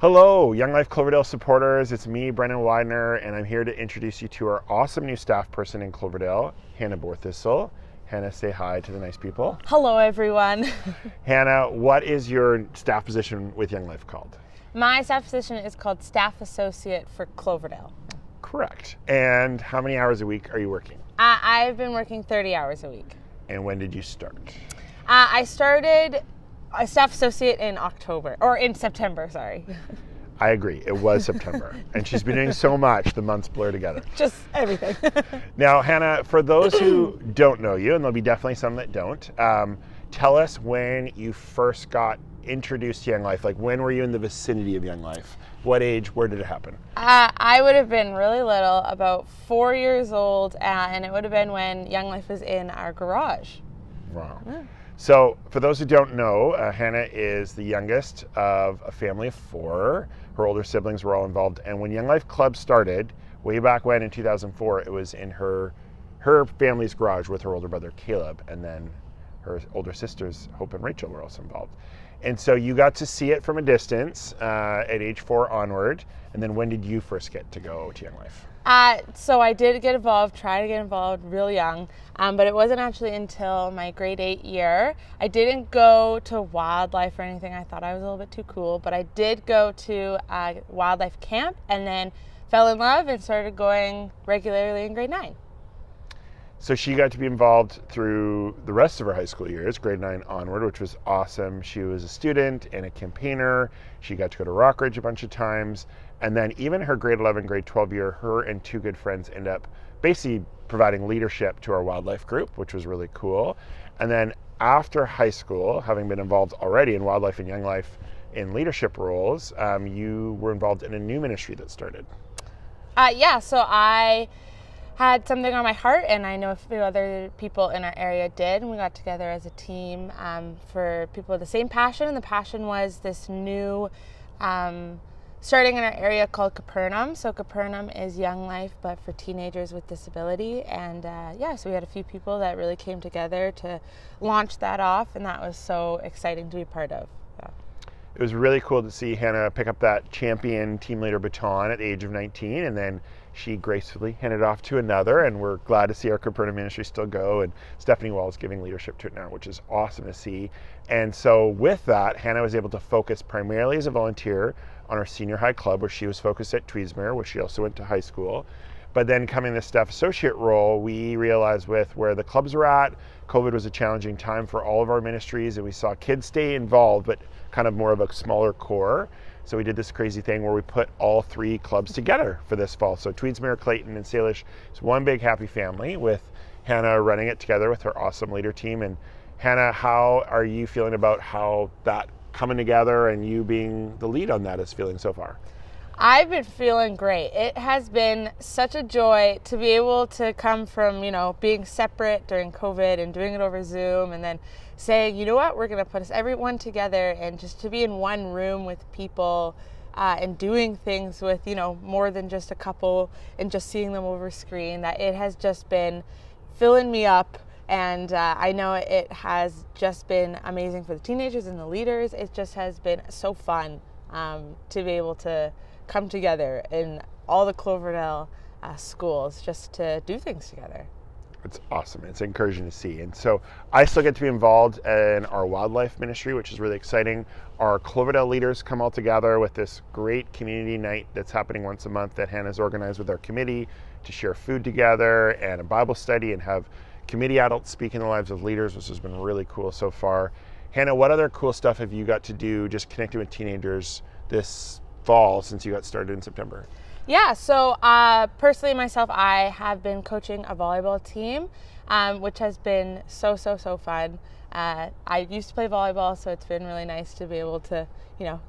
Hello, Young Life Cloverdale supporters. It's me, Brendan Weidner, and I'm here to introduce you to our awesome new staff person in Cloverdale, Hannah Borthistle. Hannah, say hi to the nice people. Hello, everyone. Hannah, what is your staff position with Young Life called? My staff position is called Staff Associate for Cloverdale. Correct. And how many hours a week are you working? I've been working 30 hours a week. And when did you start? I started a staff associate in September, sorry. I agree. It was September. And she's been doing so much, the months blur together. Just everything. Now, Hannah, for those who don't know you, and there'll be definitely some that don't, tell us when you first got introduced to Young Life. Like, when were you in the vicinity of Young Life? What age? Where did it happen? I would have been really little, about 4 years old, and it would have been when Young Life was in our garage. Wow. Yeah. So, for those who don't know, Hannah is the youngest of a family of 4. Her older siblings were all involved. And when Young Life Club started, way back when in 2004, it was in her family's garage with her older brother, Caleb. And then her older sisters, Hope and Rachel, were also involved. And so you got to see it from a distance at age 4 onward. And then when did you first get to go to Young Life? So I did try to get involved real young, but it wasn't actually until my grade 8 year. I didn't go to wildlife or anything. I thought I was a little bit too cool, but I did go to wildlife camp and then fell in love and started going regularly in grade 9. So she got to be involved through the rest of her high school years, grade 9 onward, which was awesome. She was a student and a campaigner. She got to go to Rockridge a bunch of times. And then even her grade 11, grade 12 year, her and 2 good friends end up basically providing leadership to our wildlife group, which was really cool. And then after high school, having been involved already in wildlife and Young Life in leadership roles, you were involved in a new ministry that started. So I had something on my heart, and I know a few other people in our area did, and we got together as a team for people with the same passion. And the passion was this new starting in our area called Capernaum. So Capernaum is Young Life, but for teenagers with disability. And so we had a few people that really came together to launch that off, and that was so exciting to be part of. Yeah. It was really cool to see Hannah pick up that champion team leader baton at the age of 19, and then she gracefully handed it off to another, and we're glad to see our Capernaum ministry still go, and Stephanie Wall is giving leadership to it now, which is awesome to see. And so with that, Hannah was able to focus primarily as a volunteer on our senior high club, where she was focused at Tweedsmuir, where she also went to high school. But then coming to the staff associate role, we realized with where the clubs were at, COVID was a challenging time for all of our ministries, and we saw kids stay involved, but kind of more of a smaller core. So we did this crazy thing where we put all 3 clubs together for this fall. So Tweedsmuir, Clayton, and Salish is one big happy family, with Hannah running it together with her awesome leader team. And Hannah, how are you feeling about how that coming together and you being the lead on that is feeling so far? I've been feeling great. It has been such a joy to be able to come from, being separate during COVID and doing it over Zoom, and then saying, you know what, we're going to put everyone together, and just to be in one room with people and doing things with, more than just a couple and just seeing them over screen, that it has just been filling me up. And I know it has just been amazing for the teenagers and the leaders. It just has been so fun to be able to come together in all the Cloverdale schools just to do things together. It's awesome. It's encouraging to see. And so I still get to be involved in our wildlife ministry, which is really exciting. Our Cloverdale leaders come all together with this great community night that's happening once a month that Hannah's organized with our committee to share food together and a Bible study and have committee adults speak in the lives of leaders, which has been really cool so far. Hannah, what other cool stuff have you got to do just connecting with teenagers this fall since you got started in September? Yeah, so personally myself, I have been coaching a volleyball team, which has been so fun. I used to play volleyball, so it's been really nice to be able to,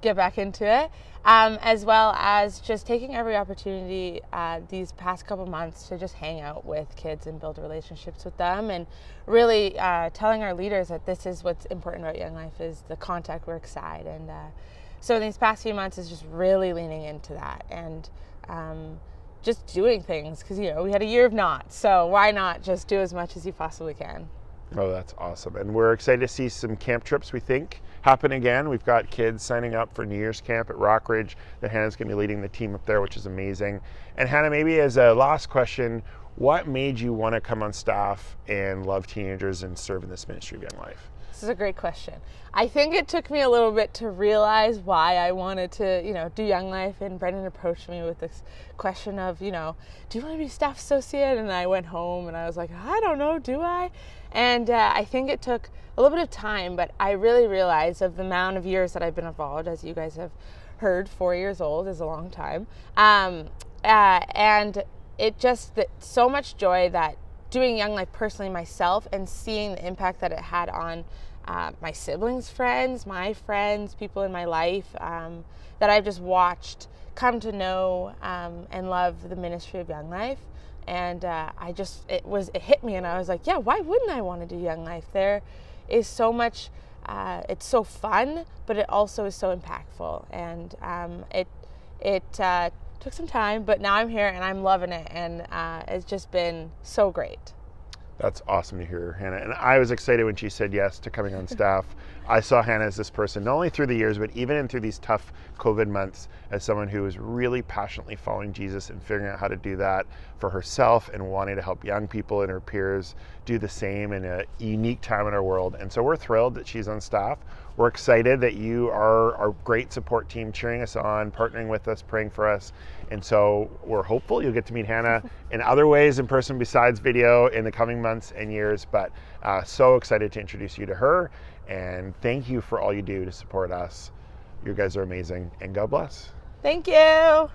get back into it, as well as just taking every opportunity these past couple months to just hang out with kids and build relationships with them, and really telling our leaders that this is what's important about Young Life, is the contact work side. And so in these past few months is just really leaning into that and just doing things, because we had a year of not, so why not just do as much as you possibly can. Oh, that's awesome. And we're excited to see some camp trips, we think, happen again. We've got kids signing up for New Year's camp at Rockridge that Hannah's going to be leading the team up there, which is amazing. And Hannah, maybe as a last question, what made you want to come on staff and love teenagers and serve in this ministry of Young Life? This is a great question. I think it took me a little bit to realize why I wanted to, do Young Life. And Brendan approached me with this question of, do you want to be staff associate? And I went home and I was like, I don't know, do I? And I think it took a little bit of time, but I really realized of the amount of years that I've been involved, as you guys have heard, 4 years old is a long time. And it just, so much joy that doing Young Life personally myself and seeing the impact that it had on my siblings' friends, my friends, people in my life that I've just watched come to know and love the ministry of Young Life. And it hit me and I was like, yeah, why wouldn't I want to do Young Life? There is so much, it's so fun, but it also is so impactful. And it took some time, but now I'm here and I'm loving it. And it's just been so great. That's awesome to hear, Hannah. And I was excited when she said yes to coming on staff. I saw Hannah as this person, not only through the years, but even through these tough COVID months, as someone who was really passionately following Jesus and figuring out how to do that for herself and wanting to help young people and her peers do the same in a unique time in our world. And so we're thrilled that she's on staff. We're excited that you are our great support team, cheering us on, partnering with us, praying for us. And so we're hopeful you'll get to meet Hannah in other ways in person besides video in the coming months and years. But so excited to introduce you to her. And thank you for all you do to support us. You guys are amazing. And God bless. Thank you.